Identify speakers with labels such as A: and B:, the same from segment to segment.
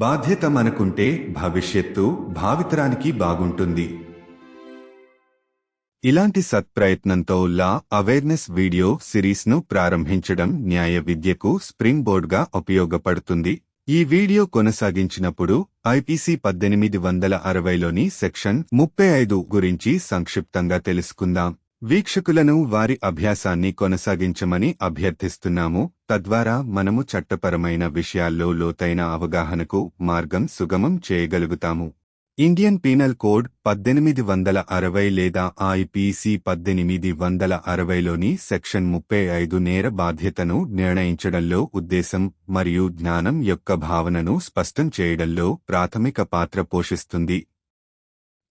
A: బాధ్యత మనకుంటే భవిష్యత్తు భావితరానికి బాగుంటుంది. ఇలాంటి సత్ప్రయత్నంతో లా అవేర్నెస్ వీడియో సిరీస్ను ప్రారంభించడం న్యాయ విద్యకు స్ప్రింగ్ బోర్డ్గా ఉపయోగపడుతుంది. ఈ వీడియో కొనసాగించినప్పుడు ఐపీసీ 1860లోని సెక్షన్ 35 గురించి సంక్షిప్తంగా తెలుసుకుందాం. వీక్షకులను వారి అభ్యాసాన్ని కొనసాగించమని అభ్యర్థిస్తున్నాము. తద్వారా మనము చట్టపరమైన విషయాల్లో లోతైన అవగాహనకు మార్గం సుగమం చేయగలుగుతాము. ఇండియన్ పీనల్ కోడ్ 1860 లేదా ఐపీసీ 1860లోని సెక్షన్ 35 నేర బాధ్యతను నిర్ణయించడంలో ఉద్దేశం మరియు జ్ఞానం యొక్క భావనను స్పష్టం చేయడంలో ప్రాథమిక పాత్ర పోషిస్తుంది.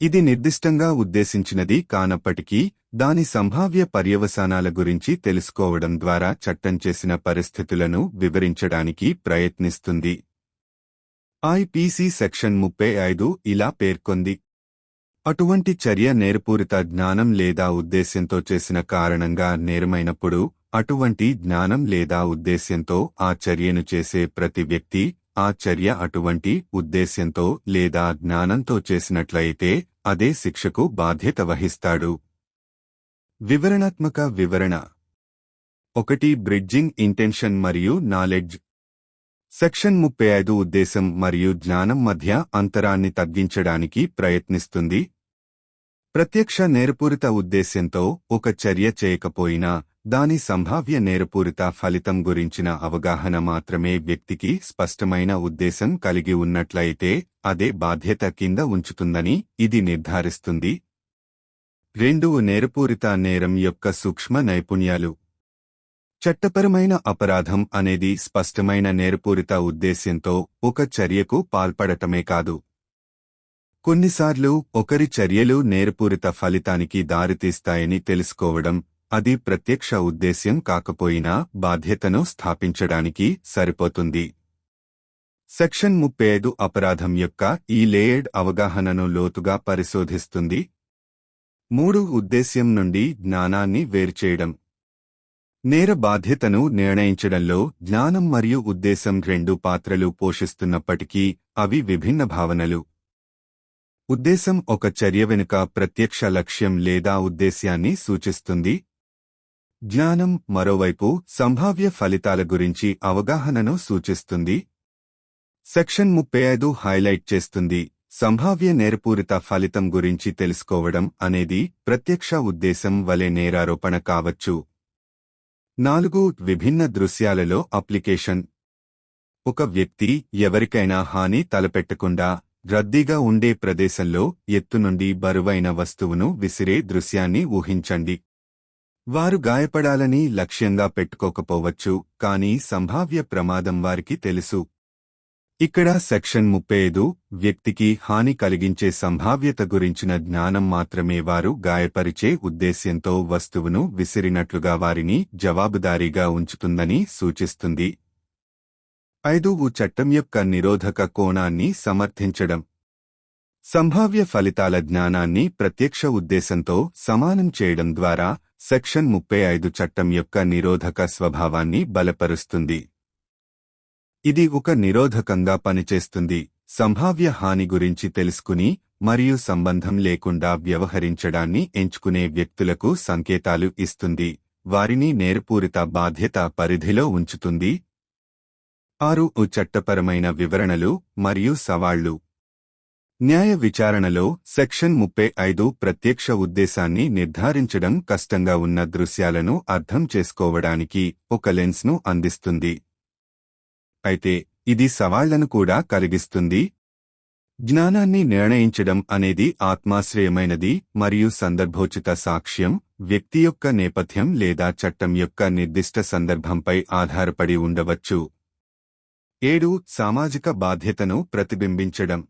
A: ఇది నిర్దిష్టంగా ఉద్దేశించినది కానప్పటికీ దాని సంభావ్య పర్యవసానాల గురించి తెలుసుకోవడం ద్వారా చట్టం చేసిన పరిస్థితులను వివరించడానికి ప్రయత్నిస్తుంది. ఐపీసీ సెక్షన్ 35 ఇలా పేర్కొంది: అటువంటి చర్య నేరపూరిత జ్ఞానం లేదా ఉద్దేశ్యంతో చేసిన కారణంగా నేరమైనప్పుడు, అటువంటి జ్ఞానం లేదా ఉద్దేశ్యంతో ఆ చర్యను చేసే ప్రతి వ్యక్తి ఆ చర్య అటువంటి ఉద్దేశ్యంతో లేదా జ్ఞానంతో చేసినట్లయితే అదే శిక్షకు బాధ్యత వహిస్తాడు. వివరణాత్మక వివరణ 1. బ్రిడ్జింగ్ ఇంటెన్షన్ మరియు నాలెడ్జ్. సెక్షన్ 35 ఉద్దేశం మరియు జ్ఞానం మధ్య అంతరాన్ని తగ్గించడానికి ప్రయత్నిస్తుంది. ప్రత్యక్ష నేరపూరిత ఉద్దేశ్యంతో ఒక చర్య చేయకపోయినా దాని సంభావ్య నేరపూరిత ఫలితం గురించిన అవగాహన మాత్రమే వ్యక్తికి స్పష్టమైన ఉద్దేశం కలిగి ఉన్నట్లయితే అదే బాధ్యత కింద ఉంచుతుందని ఇది నిర్ధారిస్తుంది. 2. నేరపూరిత నేరం యొక్క సూక్ష్మ నైపుణ్యాలు. చట్టపరమైన అపరాధం అనేది స్పష్టమైన నేరపూరిత ఉద్దేశ్యంతో ఒక చర్యకు పాల్పడటమే కాదు. కొన్నిసార్లు ఒకరి చర్యలు నేరపూరిత ఫలితానికి దారితీస్తాయని తెలుసుకోవడం, అది ప్రత్యక్ష ఉద్దేశ్యం కాకపోయినా బాధ్యతను స్థాపించడానికి సరిపోతుంది. సెక్షన్ 35 అపరాధం యొక్క ఈ లేయర్డ్ అవగాహనను లోతుగా పరిశోధిస్తుంది. 3. ఉద్దేశ్యం నుండి జ్ఞానాన్ని వేరుచేయడం. నేర బాధ్యతను నిర్ణయించడంలో జ్ఞానం మరియు ఉద్దేశం రెండు పాత్రలు పోషిస్తున్నప్పటికీ అవి విభిన్న భావనలు. ఉద్దేశం ఒక చర్య వెనుక ప్రత్యక్ష లక్ష్యం లేదా ఉద్దేశ్యాన్ని సూచిస్తుంది. జ్ఞానం మరోవైపు సంభావ్య ఫలితాల గురించి అవగాహనను సూచిస్తుంది. సెక్షన్ 35 హైలైట్ చేస్తుంది: సంభావ్య నేరపూరిత ఫలితం గురించి తెలుసుకోవడం అనేది ప్రత్యక్ష ఉద్దేశం వలె నేరారోపణ కావచ్చు. 4. విభిన్న దృశ్యాలలో అప్లికేషన్. ఒక వ్యక్తి ఎవరికైనా హాని తలపెట్టకుండా రద్దీగా ఉండే ప్రదేశంలో ఎత్తు నుండి బరువైన వస్తువును విసిరే దృశ్యాన్ని ఊహించండి. వారు గాయపడాలని లక్ష్యంగా పెట్టుకోకపోవచ్చు, కానీ సంభావ్య ప్రమాదం వారికి తెలుసు. ఇక్కడ సెక్షన్ 35 వ్యక్తికి హాని కలిగించే సంభావ్యత గురించిన జ్ఞానం మాత్రమే వారు గాయపరిచే ఉద్దేశ్యంతో వస్తువును విసిరినట్లుగా వారిని జవాబుదారీగా ఉంచుతుందని సూచిస్తుంది. 5. చట్టం యొక్క నిరోధక కోణాన్ని సమర్థించడం. సంభావ్య ఫలితాల జ్ఞానాన్ని ప్రత్యక్ష ఉద్దేశంతో సమానం చేయడం ద్వారా సెక్షన్ 35 చట్టం యొక్క నిరోధక స్వభావాన్ని బలపరుస్తుంది. ఇది ఒక నిరోధకంగా పనిచేస్తుంది. సంభావ్య హాని గురించి తెలుసుకుని మరియు సంబంధం లేకుండా వ్యవహరించడాన్ని ఎంచుకునే వ్యక్తులకు సంకేతాలు ఇస్తుంది, వారిని నేరపూరిత బాధ్యత పరిధిలో ఉంచుతుంది. 6. చట్టపరమైన వివరణలు మరియు సవాళ్లు. న్యాయ విచారణలో సెక్షన్ 35 ప్రత్యక్ష ఉద్దేశాన్ని నిర్ధారించడం కష్టంగా ఉన్న దృశ్యాలను అర్థం చేసుకోవడానికి ఒక లెన్స్ను అందిస్తుంది. అయితే ఇది సవాళ్లను కూడా కలిగిస్తుంది. జ్ఞానాన్ని నిర్ణయించడం అనేది ఆత్మాశ్రయమైనది మరియు సందర్భోచిత సాక్ష్యం, వ్యక్తి యొక్క నేపథ్యం లేదా చట్టం యొక్క నిర్దిష్ట సందర్భంపై ఆధారపడి ఉండవచ్చు. 7. సామాజిక బాధ్యతను ప్రతిబింబించడం.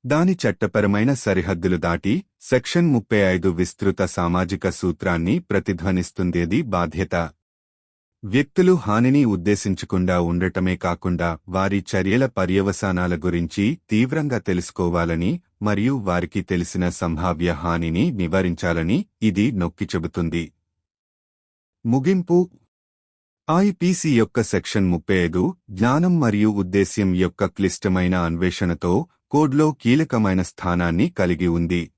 A: దాని చట్టపరమైన సరిహద్దులు దాటి సెక్షన్ 35 విస్తృత సామాజిక సూత్రాన్ని ప్రతిధ్వనిస్తుంది. బాధ్యత వ్యక్తులు హానిని ఉద్దేశించకుండా ఉండటమే కాకుండా వారి చర్యల పర్యవసానాల గురించి తీవ్రంగా తెలుసుకోవాలని మరియు వారికి తెలిసిన సంభావ్య హానిని నివారించాలని ఇది నొక్కి చెబుతుంది. ముగింపు. ఐపీసీ యొక్క సెక్షన్ 35 జ్ఞానం మరియు ఉద్దేశ్యం యొక్క క్లిష్టమైన అన్వేషణతో కోడ్లో కీలకమైన స్థానాన్ని కలిగి ఉంది.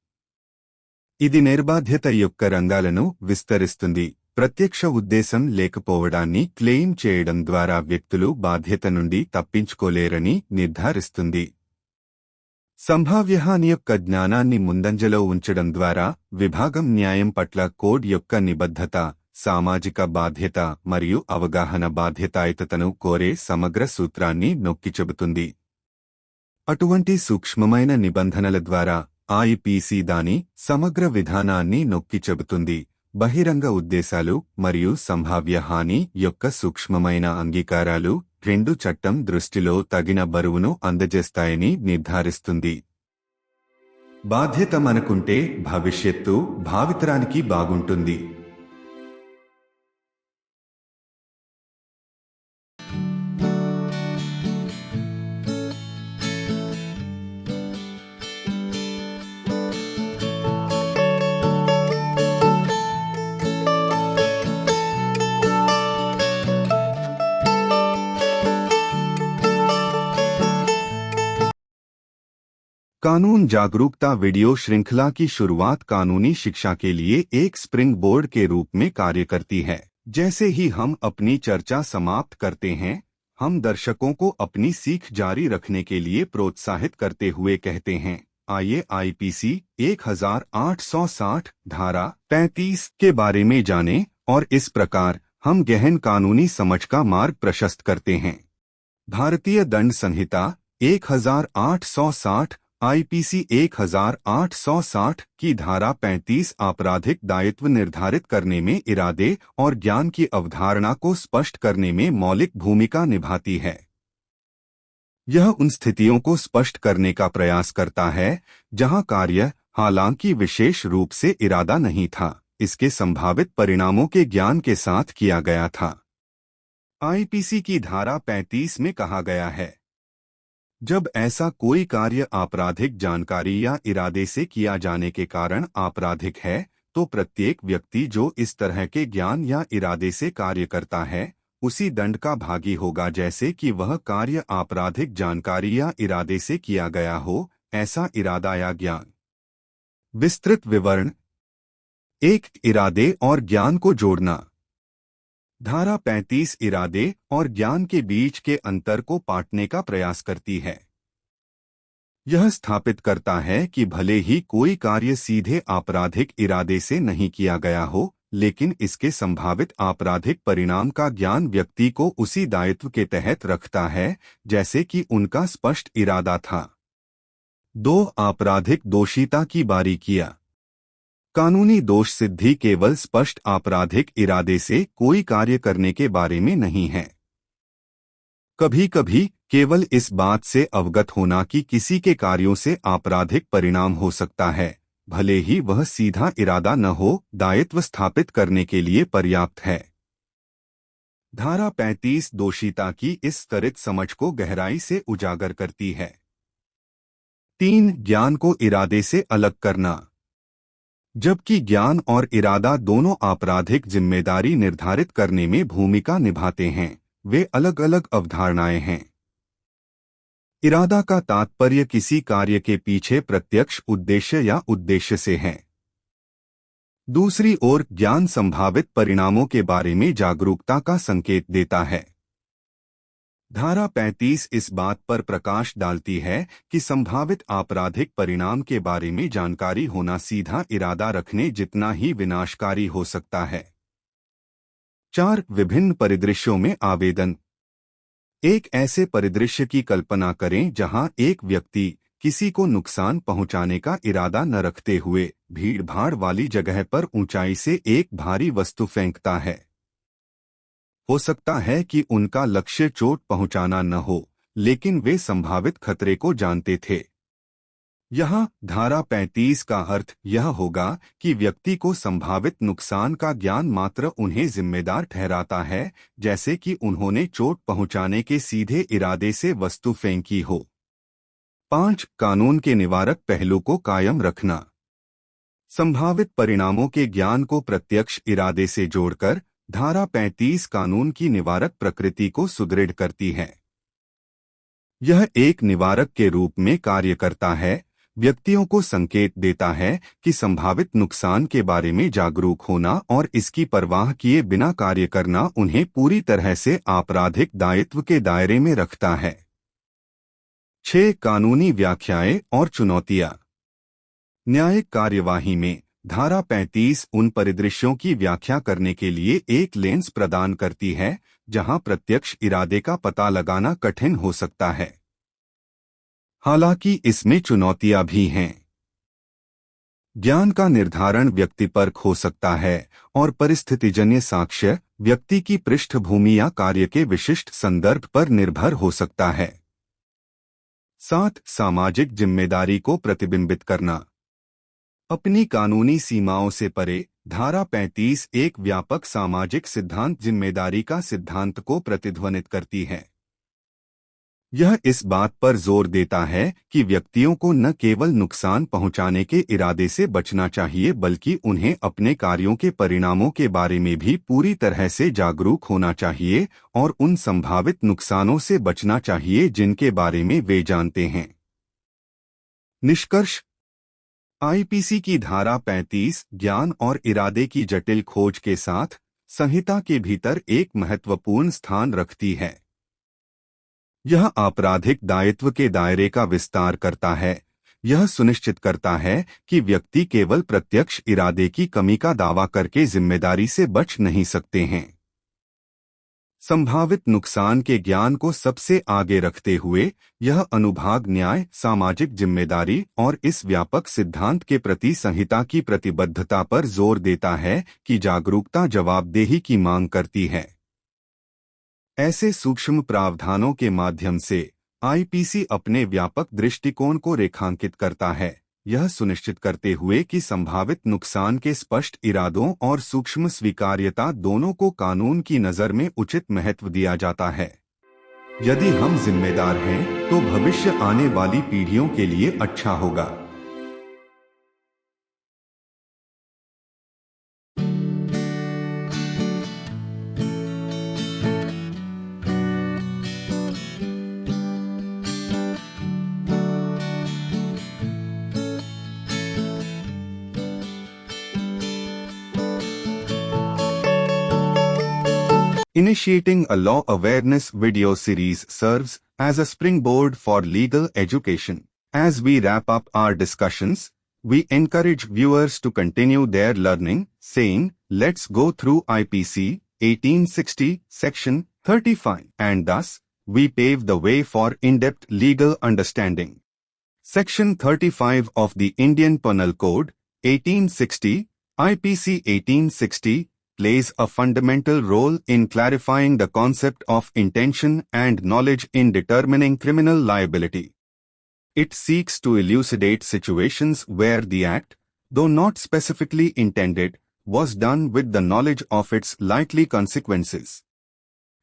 A: ఇది నిర్బాధ్యత యొక్క రంగాలను విస్తరిస్తుంది. ప్రత్యక్ష ఉద్దేశం లేకపోవడాన్ని క్లెయిమ్ చేయడం ద్వారా వ్యక్తులు బాధ్యత నుండి తప్పించుకోలేరని నిర్ధారిస్తుంది. సంభావ్యహాని యొక్క జ్ఞానాన్ని ముందంజలో ఉంచడం ద్వారా విభాగం న్యాయం పట్ల కోడ్ యొక్క నిబద్ధత, సామాజిక బాధ్యత మరియు అవగాహన బాధ్యతాయుతతను కోరే సమగ్ర సూత్రాన్ని నొక్కిచెబుతుంది. అటువంటి సూక్ష్మమైన నిబంధనల ద్వారా ఐపీసీ దాని సమగ్ర విధానాన్ని నొక్కిచెబుతుంది. బహిరంగ ఉద్దేశాలు మరియు సంభావ్య హాని యొక్క సూక్ష్మమైన అంగీకారాలు రెండు చట్టం దృష్టిలో తగిన బరువును అందజేస్తాయని నిర్ధారిస్తుంది. బాధ్యత మనకుంటే భవిష్యత్తు భావితరానికి బాగుంటుంది. कानून जागरूकता वीडियो श्रृंखला की शुरुआत कानूनी शिक्षा के लिए एक स्प्रिंग बोर्ड के रूप में कार्य करती है। जैसे ही हम अपनी चर्चा समाप्त करते हैं, हम दर्शकों को अपनी सीख जारी रखने के लिए प्रोत्साहित करते हुए कहते हैं, आइए आईपीसी 1860 धारा 35 के बारे में जानें और इस प्रकार हम गहन कानूनी समझ का मार्ग प्रशस्त करते हैं। भारतीय दंड संहिता 1860 आईपीसी 1860 की धारा 35 आपराधिक दायित्व निर्धारित करने में इरादे और ज्ञान की अवधारणा को स्पष्ट करने में मौलिक भूमिका निभाती है। यह उन स्थितियों को स्पष्ट करने का प्रयास करता है जहां कार्य, हालांकि विशेष रूप से इरादा नहीं था, इसके संभावित परिणामों के ज्ञान के साथ किया गया था। आईपीसी की धारा 35 में कहा गया है, जब ऐसा कोई कार्य आपराधिक जानकारी या इरादे से किया जाने के कारण आपराधिक है, तो प्रत्येक व्यक्ति जो इस तरह के ज्ञान या इरादे से कार्य करता है उसी दंड का भागी होगा, जैसे कि वह कार्य आपराधिक जानकारी या इरादे से किया गया हो। ऐसा इरादा या ज्ञान। विस्तृत विवरण। 1. इरादे और ज्ञान को जोड़ना। धारा 35 इरादे और ज्ञान के बीच के अंतर को पाटने का प्रयास करती है। यह स्थापित करता है कि भले ही कोई कार्य सीधे आपराधिक इरादे से नहीं किया गया हो, लेकिन इसके संभावित आपराधिक परिणाम का ज्ञान व्यक्ति को उसी दायित्व के तहत रखता है जैसे कि उनका स्पष्ट इरादा था। 2. आपराधिक दोषिता की बारीकियां। कानूनी दोष सिद्धि केवल स्पष्ट आपराधिक इरादे से कोई कार्य करने के बारे में नहीं है। कभी कभी केवल इस बात से अवगत होना कि किसी के कार्यों से आपराधिक परिणाम हो सकता है, भले ही वह सीधा इरादा न हो, दायित्व स्थापित करने के लिए पर्याप्त है। धारा 35 दोषिता की इस स्तरित समझ को गहराई से उजागर करती है। 3. ज्ञान को इरादे से अलग करना। जबकि ज्ञान और इरादा दोनों आपराधिक जिम्मेदारी निर्धारित करने में भूमिका निभाते हैं, वे अलग अलग अवधारणाएं हैं। इरादा का तात्पर्य किसी कार्य के पीछे प्रत्यक्ष उद्देश्य या उद्देश्य से है। दूसरी ओर ज्ञान संभावित परिणामों के बारे में जागरूकता का संकेत देता है। धारा 35 इस बात पर प्रकाश डालती है कि संभावित आपराधिक परिणाम के बारे में जानकारी होना सीधा इरादा रखने जितना ही विनाशकारी हो सकता है। 4. विभिन्न परिदृश्यों में आवेदन। एक ऐसे परिदृश्य की कल्पना करें जहां एक व्यक्ति किसी को नुकसान पहुंचाने का इरादा न रखते हुए भीड़-भाड़ वाली जगह पर ऊंचाई से एक भारी वस्तु फेंकता है। हो सकता है कि उनका लक्ष्य चोट पहुंचाना न हो, लेकिन वे संभावित खतरे को जानते थे। यहाँ धारा 35 का अर्थ यह होगा कि व्यक्ति को संभावित नुकसान का ज्ञान मात्र उन्हें जिम्मेदार ठहराता है, जैसे कि उन्होंने चोट पहुंचाने के सीधे इरादे से वस्तु फेंकी हो। 5. कानून के निवारक पहलू को कायम रखना। संभावित परिणामों के ज्ञान को प्रत्यक्ष इरादे से जोड़कर धारा 35 कानून की निवारक प्रकृति को सुदृढ़ करती है। यह एक निवारक के रूप में कार्य करता है, व्यक्तियों को संकेत देता है कि संभावित नुकसान के बारे में जागरूक होना और इसकी परवाह किए बिना कार्य करना उन्हें पूरी तरह से आपराधिक दायित्व के दायरे में रखता है। 6 कानूनी व्याख्याएं और चुनौतियां। न्यायिक कार्यवाही में धारा 35 उन परिदृश्यों की व्याख्या करने के लिए एक लेंस प्रदान करती है जहां प्रत्यक्ष इरादे का पता लगाना कठिन हो सकता है। हालांकि इसमें चुनौतियां भी हैं। ज्ञान का निर्धारण व्यक्तिपरक हो सकता है और परिस्थितिजन्य साक्ष्य व्यक्ति की पृष्ठभूमि या कार्य के विशिष्ट संदर्भ पर निर्भर हो सकता है। 7 सामाजिक जिम्मेदारी को प्रतिबिंबित करना। अपनी कानूनी सीमाओं से परे धारा 35 एक व्यापक सामाजिक सिद्धांत जिम्मेदारी का सिद्धांत को प्रतिध्वनित करती है। यह इस बात पर जोर देता है कि व्यक्तियों को न केवल नुकसान पहुंचाने के इरादे से बचना चाहिए बल्कि उन्हें अपने कार्यों के परिणामों के बारे में भी पूरी तरह से जागरूक होना चाहिए और उन संभावित नुकसानों से बचना चाहिए जिनके बारे में वे जानते हैं। निष्कर्ष। आईपीसी की धारा 35 ज्ञान और इरादे की जटिल खोज के साथ संहिता के भीतर एक महत्वपूर्ण स्थान रखती है। यह आपराधिक दायित्व के दायरे का विस्तार करता है। यह सुनिश्चित करता है कि व्यक्ति केवल प्रत्यक्ष इरादे की कमी का दावा करके जिम्मेदारी से बच नहीं सकते हैं। संभावित नुकसान के ज्ञान को सबसे आगे रखते हुए यह अनुभाग न्याय, सामाजिक जिम्मेदारी और इस व्यापक सिद्धांत के प्रति संहिता की प्रतिबद्धता पर जोर देता है कि जागरूकता जवाबदेही की मांग करती है। ऐसे सूक्ष्म प्रावधानों के माध्यम से आईपीसी अपने व्यापक दृष्टिकोण को रेखांकित करता है, यह सुनिश्चित करते हुए कि संभावित नुकसान के स्पष्ट इरादों और सूक्ष्म स्वीकार्यता दोनों को कानून की नज़र में उचित महत्व दिया जाता है। यदि हम जिम्मेदार हैं, तो भविष्य आने वाली पीढ़ियों के लिए अच्छा होगा। Initiating a law awareness video series serves as a springboard for legal education. As we wrap up our discussions, we encourage viewers to continue their learning, saying, "Let's go through IPC 1860, Section 35." And thus, we pave the way for in-depth legal understanding. Section 35 of the Indian Penal Code, 1860, IPC 1860, plays a fundamental role in clarifying the concept of intention and knowledge in determining criminal liability. It seeks to elucidate situations where the act, though not specifically intended, was done with the knowledge of its likely consequences.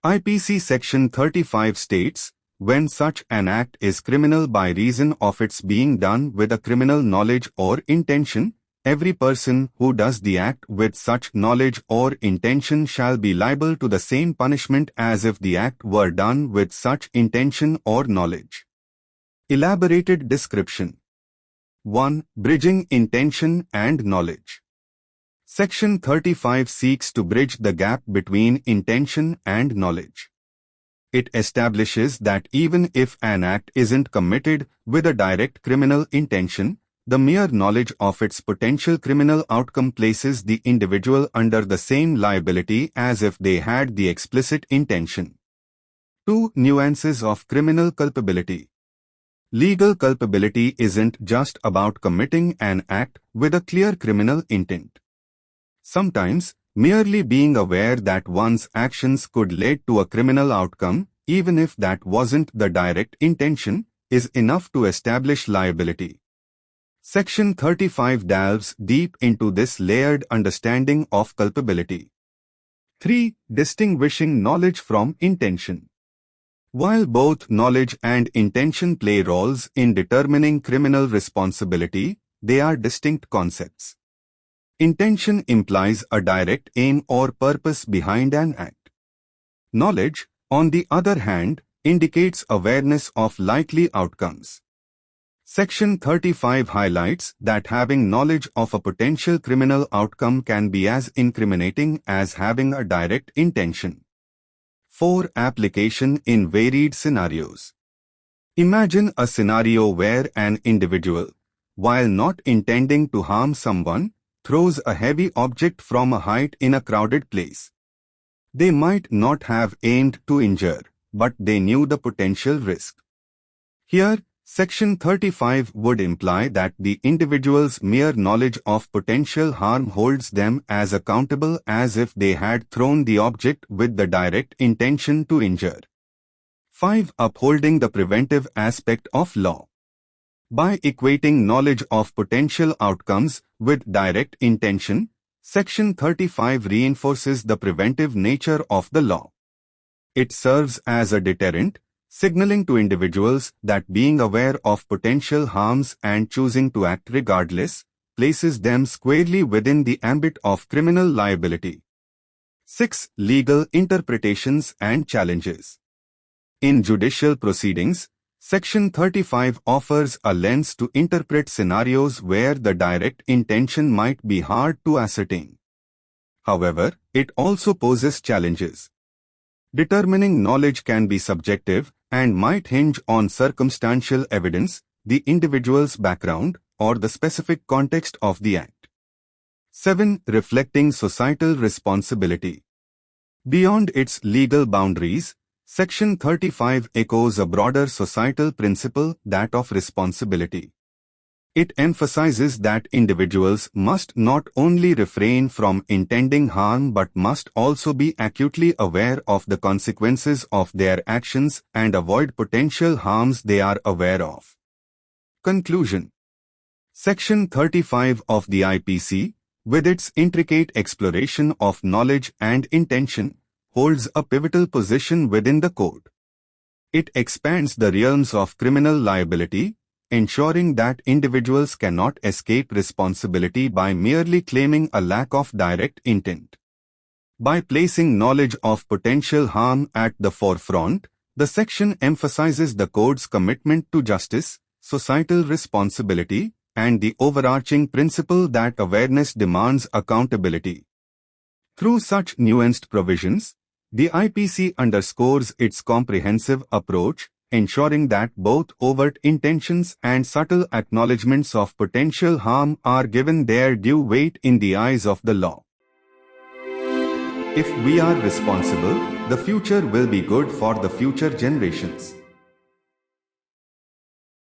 A: IPC Section 35 states, when such an act is criminal by reason of its being done with a criminal knowledge or intention, every person who does the act with such knowledge or intention shall be liable to the same punishment as if the act were done with such intention or knowledge. Elaborated description. 1. Bridging intention and knowledge. Section 35 seeks to bridge the gap between intention and knowledge. It establishes that even if an act isn't committed with a direct criminal intention, the mere knowledge of its potential criminal outcome places the individual under the same liability as if they had the explicit intention. 2. Nuances of criminal culpability. Legal culpability isn't just about committing an act with a clear criminal intent. Sometimes, merely being aware that one's actions could lead to a criminal outcome, even if that wasn't the direct intention, is enough to establish liability. Section 35 delves deep into this layered understanding of culpability. 3. Distinguishing knowledge from intention. While both knowledge and intention play roles in determining criminal responsibility, they are distinct concepts. Intention implies a direct aim or purpose behind an act. Knowledge, on the other hand, indicates awareness of likely outcomes. Section 35 highlights that having knowledge of a potential criminal outcome can be as incriminating as having a direct intention. 4. Application in varied scenarios. Imagine a scenario where an individual, while not intending to harm someone, throws a heavy object from a height in a crowded place. They might not have aimed to injure, but they knew the potential risk. Here, Section 35 would imply that the individual's mere knowledge of potential harm holds them as accountable as if they had thrown the object with the direct intention to injure. 5. Upholding the preventive aspect of law. By equating knowledge of potential outcomes with direct intention, Section 35 reinforces the preventive nature of the law. It serves as a deterrent, signaling to individuals that being aware of potential harms and choosing to act regardless places them squarely within the ambit of criminal liability. 6. Legal interpretations and challenges. In judicial proceedings, Section 35 offers a lens to interpret scenarios where the direct intention might be hard to ascertain. However, it also poses challenges. Determining knowledge can be subjective and might hinge on circumstantial evidence, the individual's background, or the specific context of the act. 7. Reflecting societal responsibility. Beyond its legal boundaries, Section 35 echoes a broader societal principle, that of responsibility. It emphasizes that individuals must not only refrain from intending harm but must also be acutely aware of the consequences of their actions and avoid potential harms they are aware of. Conclusion. Section 35 of the IPC, with its intricate exploration of knowledge and intention, holds a pivotal position within the code. It expands the realms of criminal liability, ensuring that individuals cannot escape responsibility by merely claiming a lack of direct intent. By placing knowledge of potential harm at the forefront, the section emphasizes the code's commitment to justice, societal responsibility, and the overarching principle that awareness demands accountability. Through such nuanced provisions, the IPC underscores its comprehensive approach, ensuring that both overt intentions and subtle acknowledgements of potential harm are given their due weight in the eyes of the law. If we are responsible, the future will be good for the future generations.